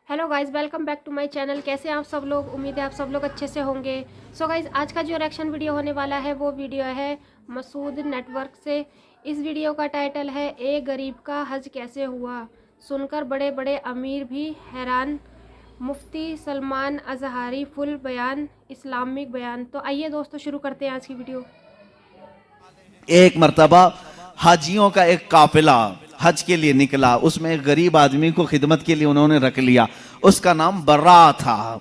Hello guys, welcome back to my channel. कैसे हैं आप सब लोग? उम्मीद है आप सब लोग अच्छे से होंगे। सो गाइस, आज का जो रिएक्शन वीडियो होने वाला है वो वीडियो है मसूद नेटवर्क से। इस वीडियो का टाइटल है एक गरीब का हज कैसे हुआ, सुनकर बड़े बड़े अमीर भी हैरान, मुफ्ती सलमान अजहारी फुल बयान, इस्लामिक बयान। तो आइए दोस्तों, शुरू करते हैं आज की वीडियो। एक मर्तबा हाजियों का एक काफिला हज के लिए निकला। उसमें एक गरीब आदमी को खिदमत के लिए उन्होंने रख लिया। उसका नाम बर्रा था।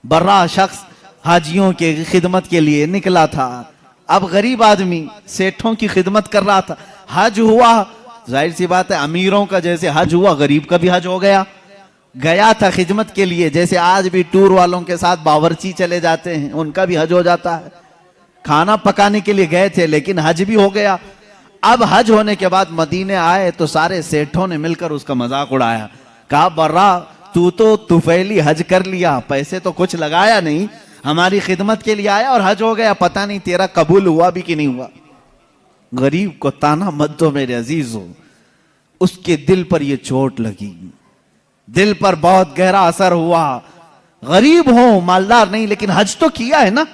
बर्रा शख्स हाजियों के खिदमत के लिए निकला था। अब गरीब आदमी सेठों की खिदमत कर रहा था। हज हुआ, जाहिर सी बात है, अमीरों का जैसे हज हुआ गरीब का भी हज हो गया। गया था खिदमत के लिए, जैसे आज भी टूर वालों के साथ बावर्ची चले जाते हैं, उनका भी हज हो जाता है। खाना पकाने के लिए गए थे लेकिन हज भी हो गया। अब हज होने के बाद मदीने आए तो सारे सेठों ने मिलकर उसका मजाक उड़ाया। कहा, बर्रा तू तो तुफैली हज कर लिया, पैसे तो कुछ लगाया नहीं, हमारी खिदमत के लिए आया और हज हो गया, पता नहीं तेरा कबूल हुआ भी कि नहीं हुआ। गरीब को ताना मत दो मेरे अजीजों। उसके दिल पर यह चोट लगी, दिल पर बहुत गहरा असर हुआ। गरीब हो, मालदार नहीं, लेकिन हज तो किया है ना।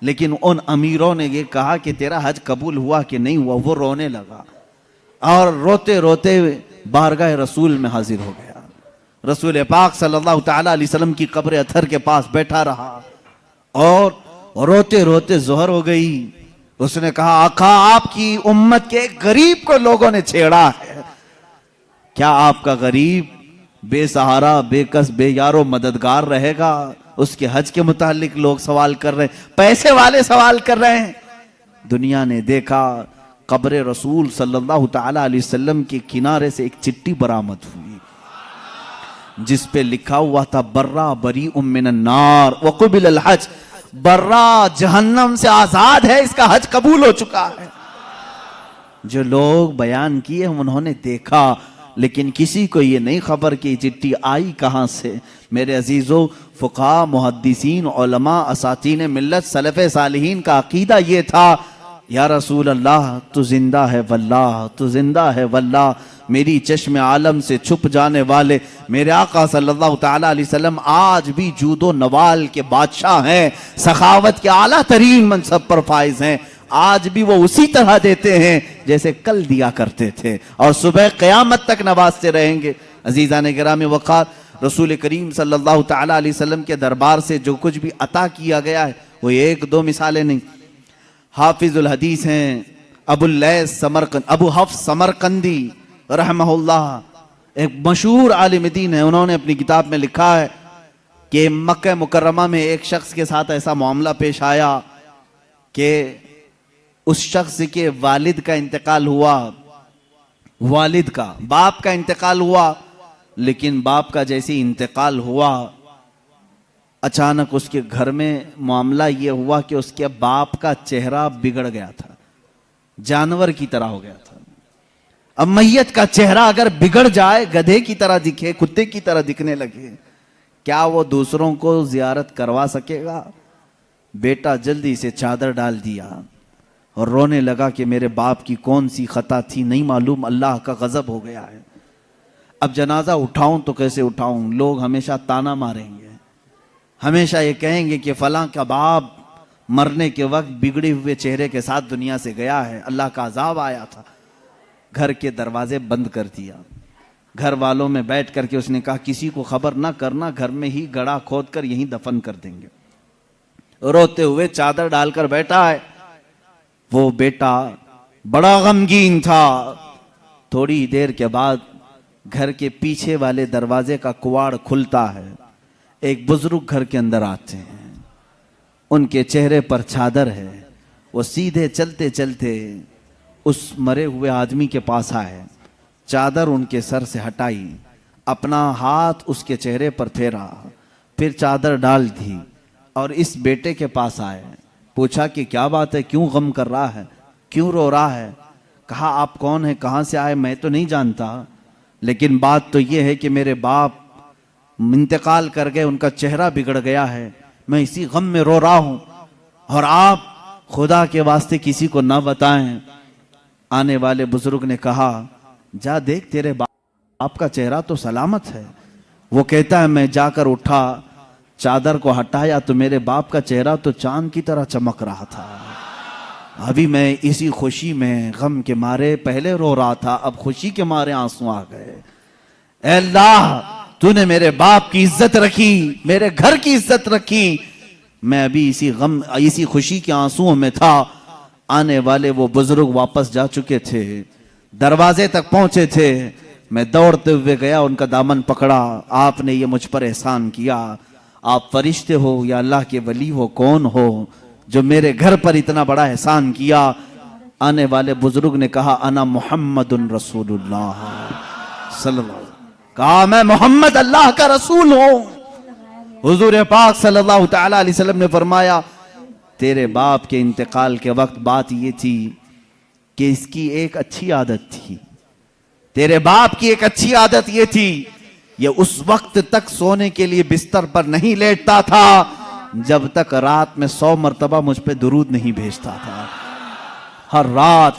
लेकिन उन अमीरों ने ये कहा कि तेरा हज कबूल हुआ कि नहीं हुआ। वो रोने लगा और रोते रोते बारगाह रसूल में हाजिर हो गया। रसूल पाक सल्लल्लाहु तआला अलैहि वसल्लम की कब्र अथर के पास बैठा रहा और रोते रोते जोहर हो गई। उसने कहा, आका आपकी उम्मत के गरीब को लोगों ने छेड़ा है। क्या आपका गरीब बेसहारा, बेकस, बेयारो मददगार रहेगा? उसके हज के मुतालिक लोग सवाल कर रहे हैं, पैसे वाले सवाल कर रहे हैं। दुनिया ने देखा, कब्र रसूल सल्लल्लाहु तआला अलैहि वसल्लम के किनारे से एक चिट्ठी बरामद हुई जिस पे लिखा हुआ था, बर्रा बरी मिनन नार व कुबिल अल हज। बर्रा जहन्नम से आजाद है, इसका हज कबूल हो चुका है। जो लोग बयान किए उन्होंने देखा, लेकिन किसी को ये नहीं खबर कि चिट्ठी आई कहां से। मेरे अजीजों, फुक़हा, मुहद्दिसीन, उलमा, असातीन मिल्लत, सलफ़े सालिहीन का अकीदा ये था, या रसूल अल्लाह तू जिंदा है वल्लाह, तू जिंदा है वल्लाह। मेरी चश्मे आलम से छुप जाने वाले मेरे आका सल्लल्लाहु तआला अलैहि वसल्लम आज भी जूदो नवाल के बादशाह हैं, सखावत के आला तरीन मनसब पर फाइज हैं। आज भी वो उसी तरह देते हैं जैसे कल दिया करते थे और सुबह क़यामत तक नवाजते रहेंगे। अजीज़ान गिरामी वक़ार, रसूल करीम सल्लल्लाहु तआला अलैहि वसल्लम के दरबार से जो कुछ भी अता किया गया है वो एक दो मिसालें नहीं। हाफिजुल हदीस हैं अबू हफ्स समरकंदी रहमहुल्लाह, एक मशहूर आलिम दीन है। उन्होंने अपनी किताब में लिखा है कि मक्का मुकर्रमा में एक शख्स के साथ ऐसा मामला पेश आया कि उस शख्स के वालिद का इंतकाल हुआ। वालिद का, बाप का इंतकाल हुआ, लेकिन बाप का जैसे इंतकाल हुआ अचानक उसके घर में मामला यह हुआ कि उसके बाप का चेहरा बिगड़ गया था, जानवर की तरह हो गया था। अब मैयत का चेहरा अगर बिगड़ जाए, गधे की तरह दिखे, कुत्ते की तरह दिखने लगे, क्या वो दूसरों को जियारत करवा सकेगा? बेटा जल्दी से चादर डाल दिया और रोने लगा कि मेरे बाप की कौन सी खता थी, नहीं मालूम, अल्लाह का गजब हो गया है। अब जनाजा उठाऊं तो कैसे उठाऊं? लोग हमेशा ताना मारेंगे, हमेशा ये कहेंगे कि फलां का बाप मरने के वक्त बिगड़े हुए चेहरे के साथ दुनिया से गया है, अल्लाह का अजाब आया था। घर के दरवाजे बंद कर दिया। घर वालों में बैठ करके उसने कहा, किसी को खबर ना करना, घर में ही गड़ा खोद कर यहीं दफन कर देंगे। रोते हुए चादर डालकर बैठा है। वो बेटा बड़ा गमगीन था। थोड़ी देर के बाद घर के पीछे वाले दरवाजे का कुवाड़ खुलता है। एक बुजुर्ग घर के अंदर आते हैं, उनके चेहरे पर चादर है। वो सीधे चलते चलते उस मरे हुए आदमी के पास आए, चादर उनके सर से हटाई, अपना हाथ उसके चेहरे पर फेरा, फिर चादर डाल दी और इस बेटे के पास आए। पूछा कि क्या बात है, क्यों गम कर रहा है, क्यों रो रहा है? कहा, आप कौन है, कहाँ से आए? मैं तो नहीं जानता, लेकिन बात तो ये है कि मेरे बाप इंतकाल कर गए, उनका चेहरा बिगड़ गया है, मैं इसी गम में रो रहा हूं और आप खुदा के वास्ते किसी को ना बताएं। आने वाले बुजुर्ग ने कहा, जा देख, तेरे बाप का चेहरा तो सलामत है, वो कहता है मैं जाकर उठा, चादर को हटाया तो मेरे बाप का चेहरा तो चांद की तरह चमक रहा था। अभी मैं इसी खुशी में गम के मारे पहले रो रहा था, अब खुशी के मारे आंसू आ गए। ऐ अल्लाह, तूने मेरे बाप की इज्जत रखी, मेरे घर की इज्जत रखी। मैं अभी इसी गम, इसी खुशी के आंसुओं में था। आने वाले वो बुजुर्ग वापस जा चुके थे, दरवाजे तक पहुंचे थे। मैं दौड़ते हुए गया, उनका दामन पकड़ा। आपने ये मुझ पर एहसान किया, आप फरिश्ते हो या अल्लाह के वली हो, कौन हो जो मेरे घर पर इतना बड़ा एहसान किया। आने वाले बुजुर्ग ने कहा अना मुहम्मदुन रसूलुल्लाह सल्लल्लाहु अलैहि वसल्लम। कहा मैं मोहम्मद अल्लाह का रसूल हूं। हुजूर पाक सल्लल्लाहु तआला अलैहि वसल्लम ने फरमाया तेरे बाप के इंतकाल के वक्त बात ये थी कि इसकी एक अच्छी आदत थी, तेरे बाप की एक अच्छी आदत ये थी, ये उस वक्त तक सोने के लिए बिस्तर पर नहीं लेटता था जब तक रात में 100 मर्तबा मुझ पे दुरूद नहीं भेजता था। हर रात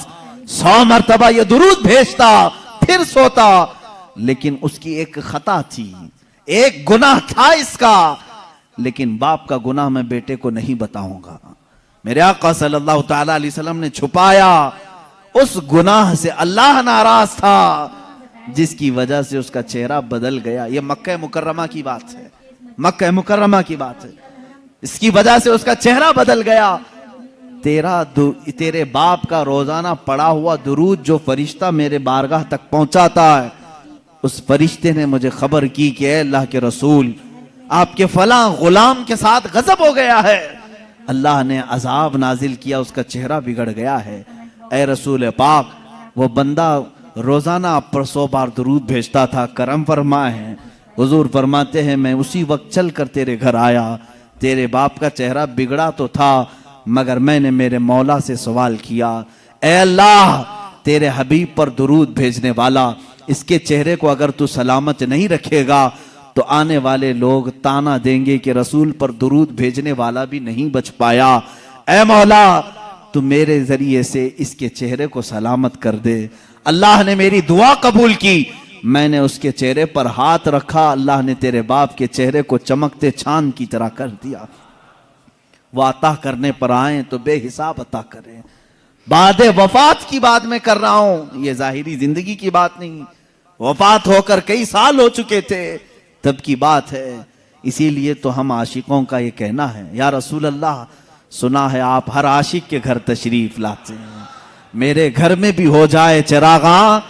100 मर्तबा ये दुरूद भेजता, फिर सोता। लेकिन उसकी एक खता थी, एक गुनाह था इसका, लेकिन बाप का गुनाह मैं बेटे को नहीं बताऊंगा। मेरे आका सल्लल्लाहु तआला अलैहि वसल्लम ने छुपाया। उस गुनाह से अल्लाह नाराज था, जिसकी वजह से उसका चेहरा बदल गया। ये मक्का मुकर्रमा की बात है, मक्का मुकर्रमा की बात है। इसकी वजह से उसका चेहरा बदल गया। तेरे बाप का रोजाना पड़ा हुआ दुरूद जो फरिश्ता मेरे बारगाह तक पहुंचाता है, उस फरिश्ते ने मुझे खबर की कि अल्लाह के रसूल, आपके फला गुलाम के साथ गजब हो गया है, अल्लाह ने अजाब नाजिल किया, उसका चेहरा बिगड़ गया है। ए रसूल पाक, वो बंदा रोजाना आप पर 100 बार दुरूद भेजता था, करम फरमाए। हुजूर फरमाते हैं मैं उसी वक्त चल कर तेरे घर आया, तेरे बाप का चेहरा बिगड़ा तो था, मगर मैंने मेरे मौला से सवाल किया, ए अल्लाह, तेरे हबीब पर दुरूद भेजने वाला, इसके चेहरे को अगर तू सलामत नहीं रखेगा तो आने वाले लोग ताना देंगे कि रसूल पर दुरूद भेजने वाला भी नहीं बच पाया। ए मौला, तू मेरे जरिए से इसके चेहरे को सलामत कर दे। अल्लाह ने मेरी दुआ कबूल की, मैंने उसके चेहरे पर हाथ रखा, अल्लाह ने तेरे बाप के चेहरे को चमकते चांद की तरह कर दिया। वो अता करने पर आए तो बेहिसाब अता करें। बाद वफात की बात मैं कर रहा हूं, ये जाहिरी जिंदगी की बात नहीं। वफात होकर कई साल हो चुके थे, तब की बात है। इसीलिए तो हम आशिकों का ये कहना है, या रसूल अल्लाह, सुना है आप हर आशिक के घर तशरीफ लाते हैं, मेरे घर में भी हो जाए चिरागा,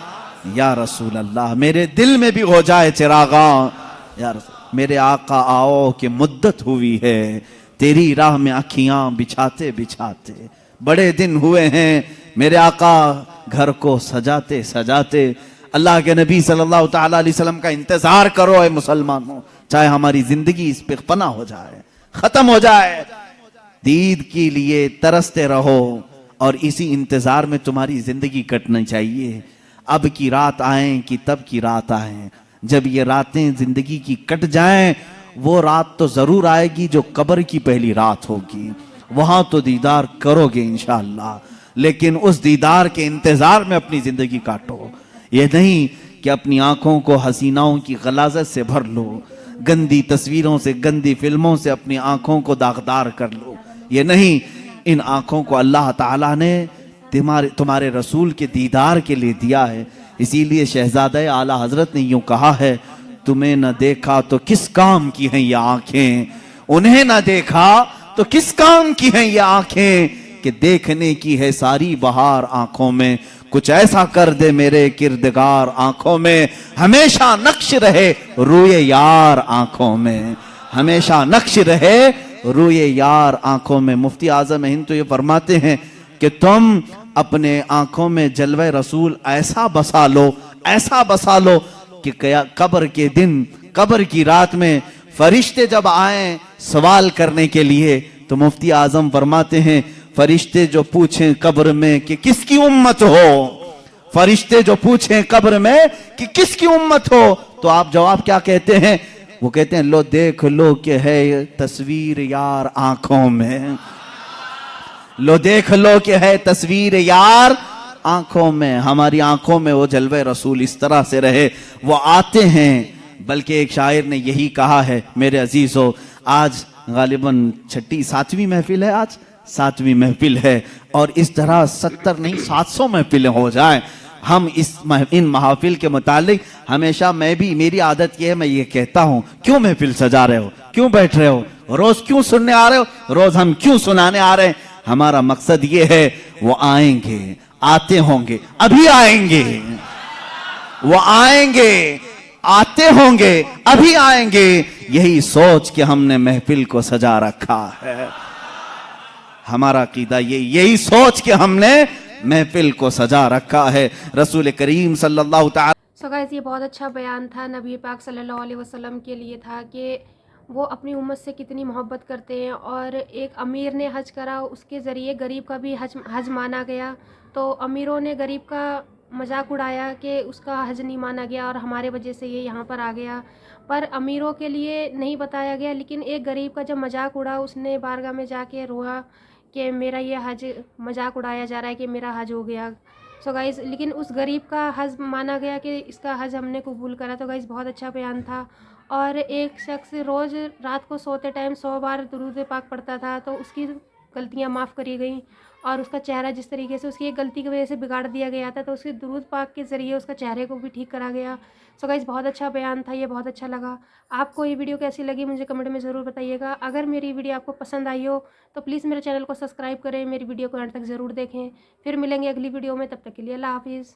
या रसूल अल्लाह, मेरे दिल में भी हो जाए चिरागा, या रसूल। मेरे आका आओ कि मुद्दत हुई है, तेरी राह में अखियां बिछाते बिछाते बड़े दिन हुए हैं, मेरे आका घर को सजाते सजाते। अल्लाह के नबी सल्लल्लाहु तआला अलैहि वसल्लम का इंतजार करो ऐ मुसलमानों, चाहे हमारी जिंदगी इस पे फना हो जाए, खत्म हो जाए, दीद के लिए तरसते रहो और इसी इंतजार में तुम्हारी जिंदगी कटनी चाहिए। अब की रात आए कि तब की रात आए, जब ये रातें जिंदगी की कट जाएं, वो रात तो जरूर आएगी जो कब्र की पहली रात होगी, वहां तो दीदार करोगे इंशाअल्लाह। लेकिन उस दीदार के इंतजार में अपनी जिंदगी काटो, ये नहीं कि अपनी आंखों को हसीनाओं की गलाजत से भर लो, गंदी तस्वीरों से, गंदी फिल्मों से अपनी आंखों को दागदार कर लो। ये नहीं, इन आंखों को अल्लाह ताला ने तुम्हारे रसूल के दीदार के लिए दिया है। इसीलिए शहजादा आला हजरत ने यूं कहा है, तुम्हें न देखा तो किस काम की हैं ये आंखें, उन्हें न देखा तो किस काम की हैं ये आंखें, कि देखने की है सारी बहार आंखों में, कुछ ऐसा कर दे मेरे किरदगार आंखों में, हमेशा नक्श रहे रूए यार आंखों में, हमेशा नक्श रहे रूए यार आंखों में। मुफ्ती आजम हिंद तो ये फरमाते हैं कि तुम अपने आंखों में जलवे रसूल ऐसा बसा लो, ऐसा बसा लो कि कब्र के दिन, कब्र की रात में फरिश्ते जब आए सवाल करने के लिए, तो मुफ्ती आजम फरमाते हैं फरिश्ते जो पूछें कब्र में कि किसकी उम्मत हो, फरिश्ते जो पूछें कब्र में कि किसकी उम्मत हो, तो आप जवाब क्या कहते हैं? वो कहते हैं लो देख लो कि है तस्वीर यार आंखों में, लो देख लो कि है तस्वीर यार आंखों में। हमारी आंखों में वो जलवे रसूल इस तरह से रहे, वो आते हैं बल्कि एक शायर ने यही कहा है मेरे अजीजों, आज गालिबन छठी 7वीं महफिल है, आज 7वीं महफिल है, और इस तरह 70 नहीं 700 महफिलें हो जाए। हम इन महफिल के मुतालिक हमेशा, मैं भी, मेरी आदत ये है, मैं ये कहता हूं, क्यों महफिल सजा रहे हो, क्यों बैठ रहे हो, रोज क्यों सुनने आ रहे हो, रोज हम क्यों सुनाने आ रहे हैं। हमारा मकसद ये है, वो आएंगे, आते होंगे, अभी आएंगे, वो आएंगे, आते होंगे, अभी आएंगे, यही सोच के हमने महफिल को सजा रखा है। हमारा अकीदा यही सोच के हमने महफिल को सजा रखा है। रसूल करीम सल्लल्लाहु तआला। सो गाइस, ये बहुत अच्छा बयान था नबी पाक सल्लल्लाहु अलैहि वसल्लम के लिए था कि वो अपनी उम्मत से कितनी मोहब्बत करते हैं। और एक अमीर ने हज करा, उसके ज़रिए गरीब का भी हज माना गया। तो अमीरों ने गरीब का मजाक उड़ाया कि उसका हज नहीं माना गया और हमारे वजह से ये यहाँ पर आ गया, पर अमीरों के लिए नहीं बताया गया। लेकिन एक गरीब का जब मजाक उड़ा, उसने बारगाह में जाके रोआ कि मेरा ये हज मजाक उड़ाया जा रहा है कि मेरा हज हो गया। सो गाइज़, लेकिन उस गरीब का हज माना गया कि इसका हज हमने कबूल करा। तो गाइज़, बहुत अच्छा बयान था। और एक शख्स रोज़ रात को सोते टाइम 100 बार दुरूद पाक पढ़ता था, तो उसकी गलतियां माफ़ करी गई। और उसका चेहरा जिस तरीके से उसकी एक गलती की वजह से बिगाड़ दिया गया था, तो उसके दुरूद पाक के ज़रिए उसका चेहरे को भी ठीक करा गया। सो गाइज़, बहुत अच्छा बयान था, ये बहुत अच्छा लगा। आपको ये वीडियो कैसी लगी मुझे कमेंट में ज़रूर बताइएगा। अगर मेरी वीडियो आपको पसंद आई हो तो प्लीज़ मेरे चैनल को सब्सक्राइब करें, मेरी वीडियो को अंत तक ज़रूर देखें। फिर मिलेंगे अगली वीडियो में, तब तक के लिए अल्लाह हाफिज़।